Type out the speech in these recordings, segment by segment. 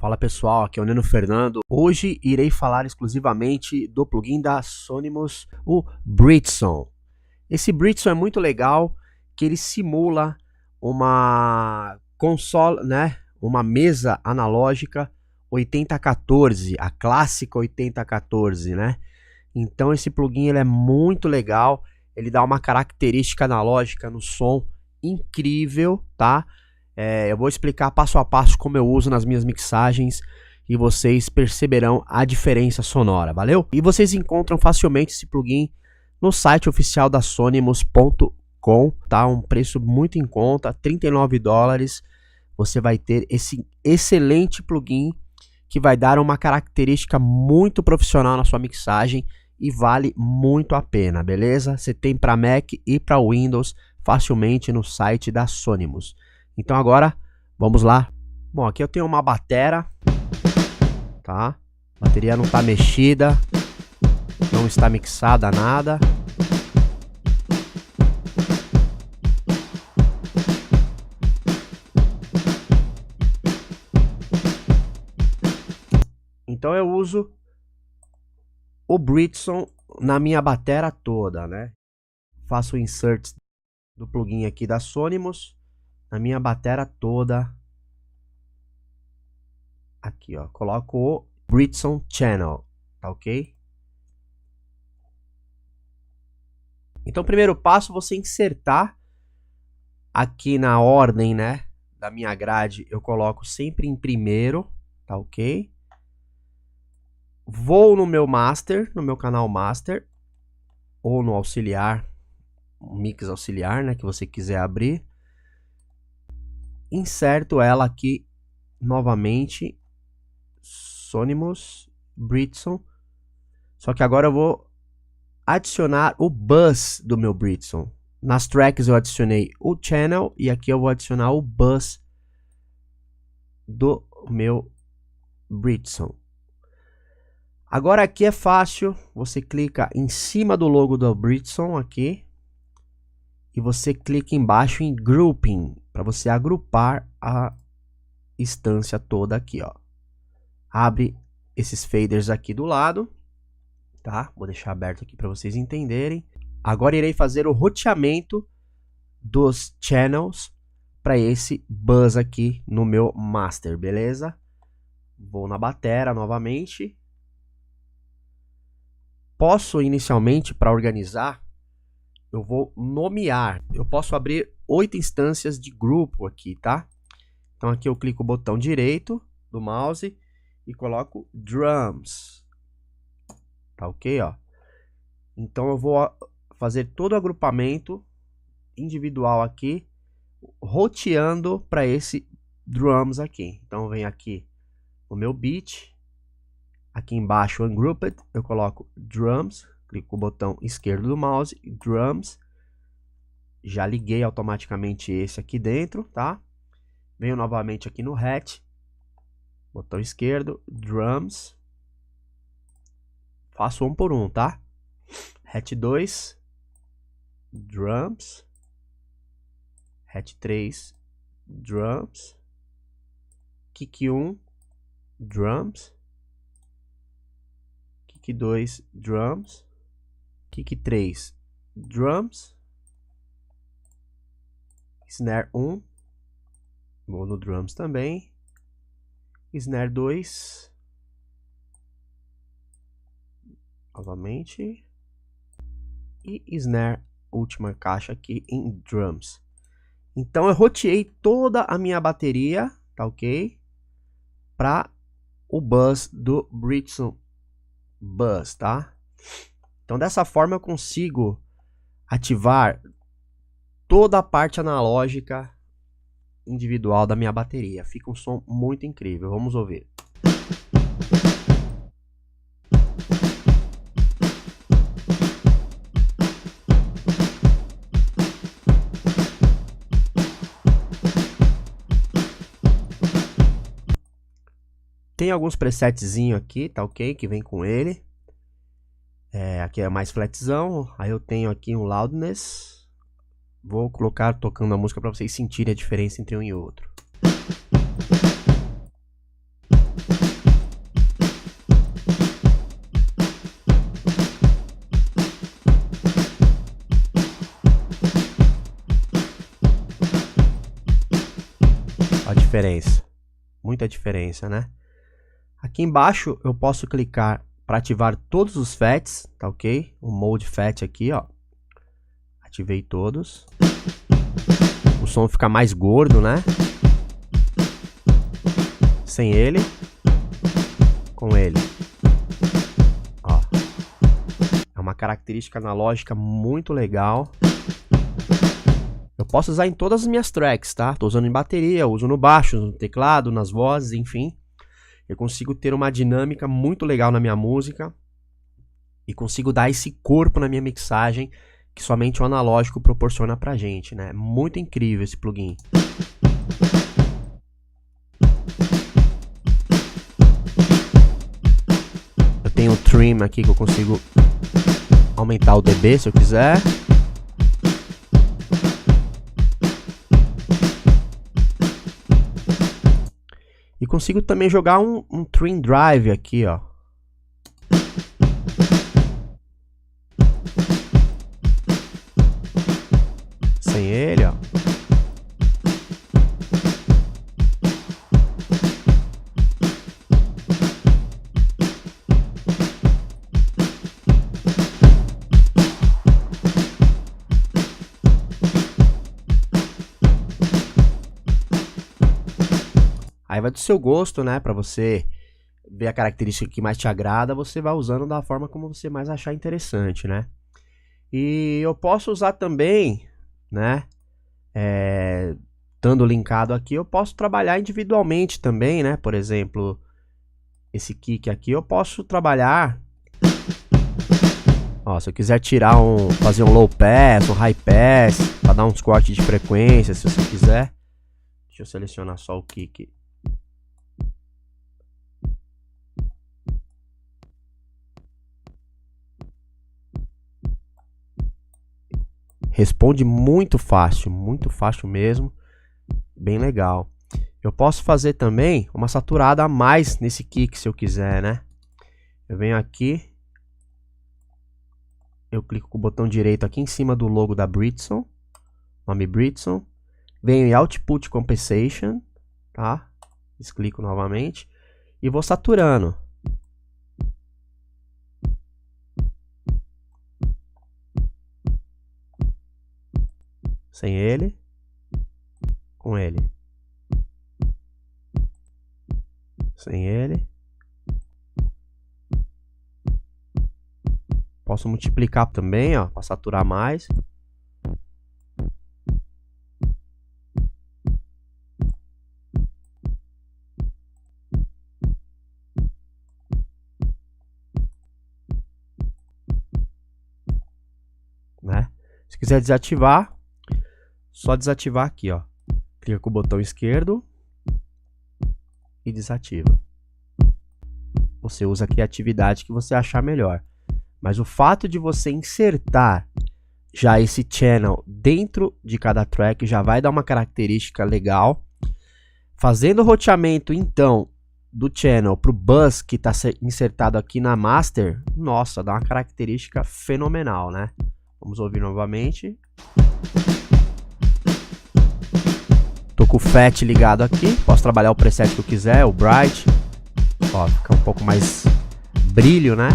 Fala pessoal, aqui é o Neno Fernando. Hoje irei falar exclusivamente do plugin da Sonimos, o Britson. Esse Britson é muito legal, que ele simula uma console, né? Uma mesa analógica 8014, a clássica 8014, né? Então esse plugin ele é muito legal, ele dá uma característica analógica no som incrível, tá? Eu vou explicar passo a passo como eu uso nas minhas mixagens e vocês perceberão a diferença sonora, valeu? E vocês encontram facilmente esse plugin no site oficial da Sonimos.com, tá? Um preço muito em conta, $39. Você vai ter esse excelente plugin que vai dar uma característica muito profissional na sua mixagem e vale muito a pena, beleza? Você tem para Mac e para Windows facilmente no site da Sonimos. Então agora, vamos lá. Bom, aqui eu tenho uma batera, tá? A bateria não está mexida, não está mixada nada. Então eu uso o Britson na minha batera toda, né? Faço o insert do plugin aqui da Sonimos na minha batera toda. Aqui, ó, coloco o Britson Channel, tá ok? Então, primeiro passo, você insertar aqui na ordem, né, da minha grade, eu coloco sempre em primeiro, tá ok? Vou no meu master, no meu canal master, ou no auxiliar, mix auxiliar, né, que você quiser abrir. Inserto ela aqui novamente, Sonimos Britson, só que agora eu vou adicionar o bus do meu Britson. Nas tracks eu adicionei o channel e aqui eu vou adicionar o bus do meu Britson. Agora aqui é fácil, você clica em cima do logo do Britson aqui e você clica embaixo em Grouping, para você agrupar a instância toda aqui, ó. Abre esses faders aqui do lado, tá? Vou deixar aberto aqui para vocês entenderem. Agora irei fazer o roteamento dos channels para esse buzz aqui no meu master, beleza? Vou na batera novamente. Posso inicialmente, para organizar, eu vou nomear. Eu posso abrir 8 instâncias de grupo aqui, tá? Então aqui eu clico o botão direito do mouse e coloco drums. Tá ok, ó? Então eu vou fazer todo o agrupamento individual aqui, roteando para esse drums aqui. Então vem aqui o meu beat, aqui embaixo ungrouped, eu coloco drums, clico o botão esquerdo do mouse, drums, já liguei automaticamente esse aqui dentro, tá? Venho novamente aqui no hat, botão esquerdo, drums, faço um por um, tá? Hat 2, drums, hat 3, drums, kick 1, drums, kick 2, drums, kick 3, drums, snare 1, vou no drums também, snare 2, novamente, e snare, última caixa aqui em drums. Então eu roteei toda a minha bateria, tá ok? Para o buzz do Britson Buzz, tá? Então dessa forma eu consigo ativar toda a parte analógica individual da minha bateria. Fica um som muito incrível, vamos ouvir. Tem alguns presetzinho aqui, tá ok? Que vem com ele. Aqui é mais flatzão. Aí eu tenho aqui um loudness. Vou colocar tocando a música para vocês sentirem a diferença entre um e outro. A diferença, muita diferença, né? Aqui embaixo eu posso clicar para ativar todos os FETs, tá ok? O Mode FET aqui, ó. Ativei todos. O som fica mais gordo, né? Sem ele. Com ele. Ó. É uma característica analógica muito legal. Eu posso usar em todas as minhas tracks, tá? Tô usando em bateria, uso no baixo, no teclado, nas vozes, enfim. Eu consigo ter uma dinâmica muito legal na minha música. E consigo dar esse corpo na minha mixagem que somente o analógico proporciona pra gente, né? Muito incrível esse plugin. Eu tenho o trim aqui que eu consigo aumentar o dB se eu quiser. E consigo também jogar um trim drive aqui, ó. Sem ele, ó. Aí vai do seu gosto, né? Pra você ver a característica que mais te agrada, você vai usando da forma como você mais achar interessante, né? E eu posso usar também, né? Estando linkado aqui, eu posso trabalhar individualmente também, né? Por exemplo, esse kick aqui eu posso trabalhar. Ó, se eu quiser tirar fazer um low pass, um high pass, para dar uns cortes de frequência, se você quiser. Deixa eu selecionar só o kick. Responde muito fácil mesmo, bem legal. Eu posso fazer também uma saturada a mais nesse kick se eu quiser, né? Eu venho aqui, eu clico com o botão direito aqui em cima do logo da Britson, nome Britson, venho em Output Compensation, tá? Clico novamente e vou saturando. Sem ele, com ele. Sem ele. Posso multiplicar também, ó, para saturar mais. Né? Se quiser desativar, só desativar aqui, ó. Clica com o botão esquerdo e desativa. Você usa a criatividade que você achar melhor. Mas o fato de você insertar já esse channel dentro de cada track já vai dar uma característica legal. Fazendo o roteamento, então, do channel para o bus que está insertado aqui na master, nossa, dá uma característica fenomenal, né? Vamos ouvir novamente. Tô com o FET ligado aqui, posso trabalhar o preset que eu quiser, o Bright. Ó, fica um pouco mais brilho, né?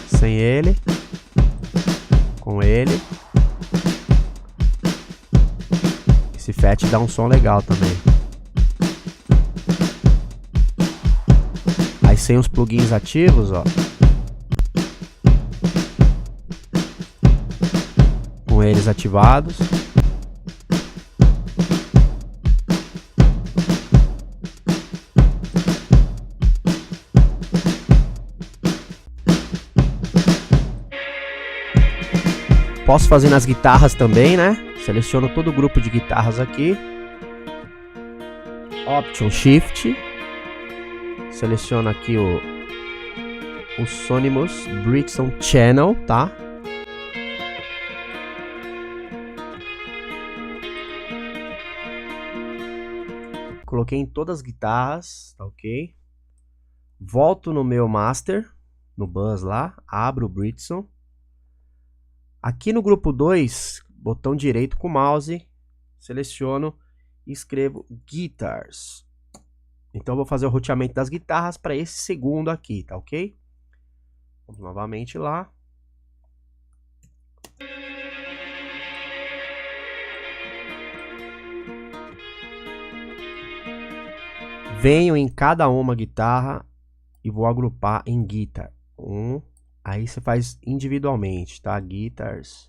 Sem ele. Com ele. Esse FET dá um som legal também. Aí sem os plugins ativos, ó. Com eles ativados. Posso fazer nas guitarras também, né? Seleciono todo o grupo de guitarras aqui. Option Shift. Seleciono aqui o Sonimos Britson Channel, tá? coloquei em todas as guitarras, tá ok? Volto no meu master, no bus lá, abro o Britson. Aqui no grupo 2, botão direito com o mouse, seleciono e escrevo Guitars. Então eu vou fazer o roteamento das guitarras para esse segundo aqui, tá ok? Vamos novamente lá. Venho em cada uma guitarra e vou agrupar em guitar. Aí você faz individualmente, tá? Guitars.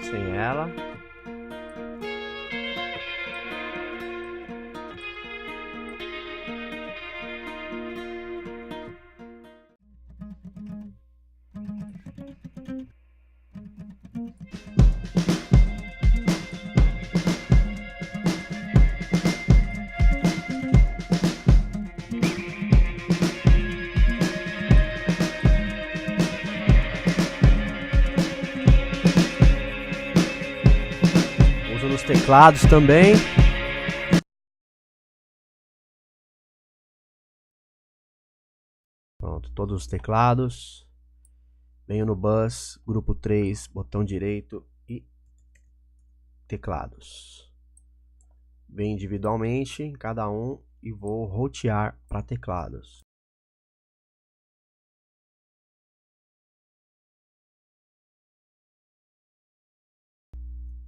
Sem ela. Uso nos teclados também. Pronto, todos os teclados. Venho no bus, grupo 3, botão direito e teclados. Venho individualmente em cada um e vou rotear para teclados.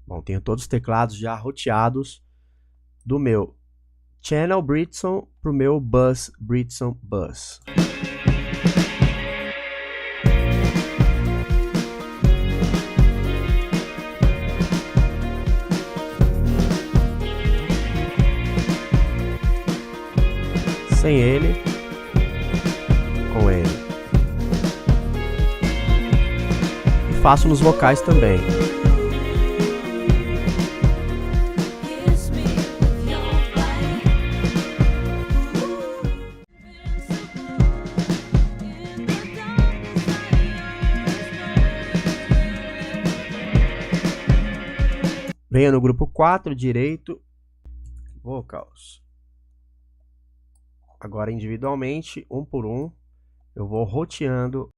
Bom, tenho todos os teclados já roteados do meu Channel Britson para o meu Bus Britson Bus. Sem ele, com ele. E faço nos vocais também. Venho no grupo 4, direito, vocals. Agora individualmente, um por um, eu vou roteando.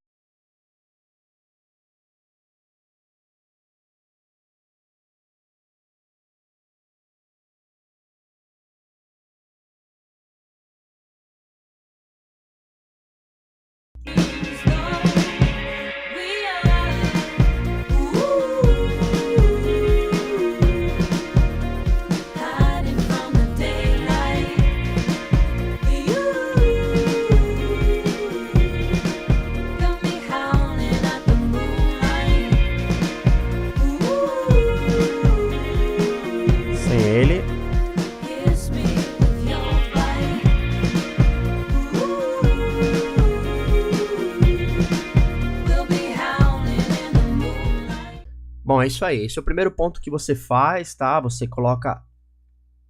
Bom, é isso aí. Esse é o primeiro ponto que você faz, tá? Você coloca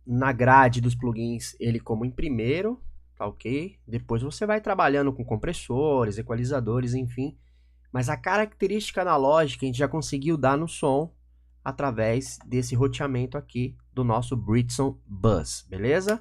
na grade dos plugins ele como em primeiro, tá ok? Depois você vai trabalhando com compressores, equalizadores, enfim. Mas a característica analógica a gente já conseguiu dar no som através desse roteamento aqui do nosso Britson Bus, beleza?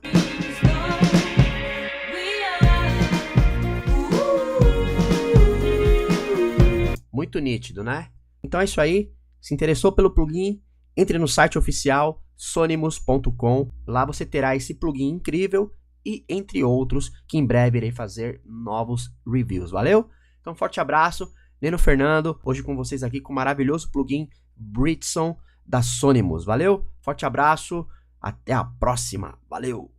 Muito nítido, né? Então é isso aí. Se interessou pelo plugin, entre no site oficial sonimos.com. Lá você terá esse plugin incrível e entre outros que em breve irei fazer novos reviews. Valeu? Então forte abraço. Neno Fernando, hoje com vocês aqui com o maravilhoso plugin Britson da Sonimos. Valeu? Forte abraço. Até a próxima. Valeu!